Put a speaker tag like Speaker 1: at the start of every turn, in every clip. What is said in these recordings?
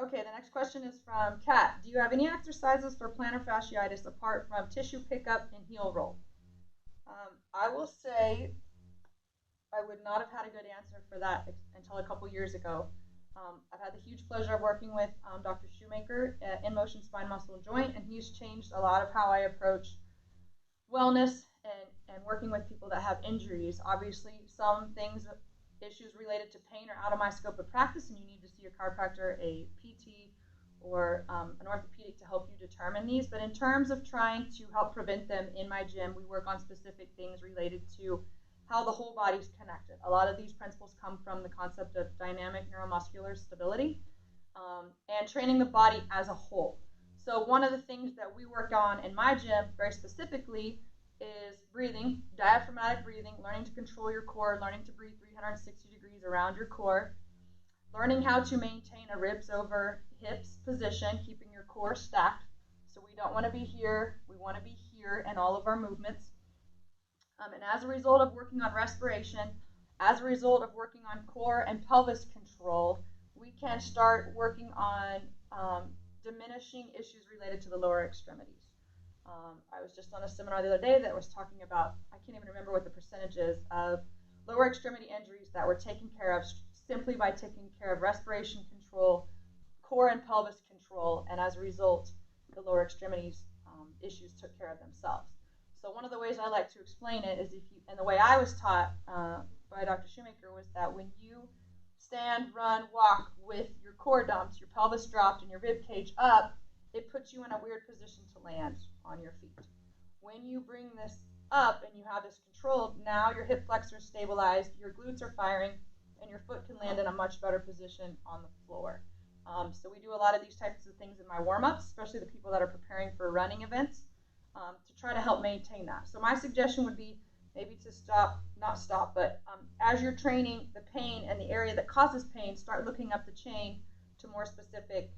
Speaker 1: Okay, the next question is from Kat. Do you have any exercises for plantar fasciitis apart from tissue pickup and heel roll? I will say I would not have had a good answer for that until a couple years ago. I've had the huge pleasure of working with Dr. Shoemaker at In Motion Spine Muscle and Joint, and he's changed a lot of how I approach wellness and working with people that have injuries. Obviously, some things, issues related to pain are out of my scope of practice, and you need to see a chiropractor, a PT, or an orthopedic to help you determine these. But in terms of trying to help prevent them in my gym, we work on specific things related to how the whole body's connected. A lot of these principles come from the concept of dynamic neuromuscular stability and training the body as a whole. So one of the things that we work on in my gym very specifically is breathing, diaphragmatic breathing, learning to control your core, learning to breathe 360 degrees around your core, learning how to maintain a ribs over hips position, keeping your core stacked. So we don't want to be here, we want to be here in all of our movements. And as a result of working on respiration, as a result of working on core and pelvis control, we can start working on diminishing issues related to the lower extremities. I was just on a seminar the other day that was talking about, I can't even remember what the percentage is, of lower extremity injuries that were taken care of simply by taking care of respiration control, core and pelvis control, and as a result, the lower extremities issues took care of themselves. So one of the ways I like to explain it is if you, and the way I was taught by Dr. Shoemaker was that when you stand, run, walk with your core dumped, your pelvis dropped, and your rib cage up, it puts you in a weird position to land on your feet. When you bring this up and you have this controlled, now your hip flexor is stabilized, your glutes are firing, and your foot can land in a much better position on the floor. So we do a lot of these types of things in my warm-ups, especially the people that are preparing for running events, to try to help maintain that. So my suggestion would be maybe to not stop, but as you're training the pain and the area that causes pain, start looking up the chain to more specific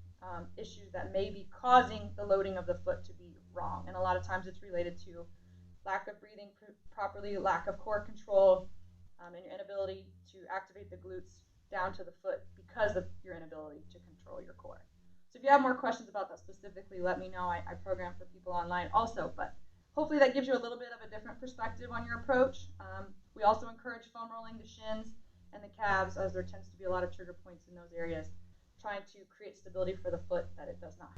Speaker 1: issues that may be causing the loading of the foot to be wrong. And a lot of times it's related to lack of breathing properly, lack of core control, and your inability to activate the glutes down to the foot because of your inability to control your core. So if you have more questions about that specifically, let me know. I program for people online also, but hopefully that gives you a little bit of a different perspective on your approach. We also encourage foam rolling the shins and the calves, as there tends to be a lot of trigger points in those areas, trying to create stability for the foot that it does not have.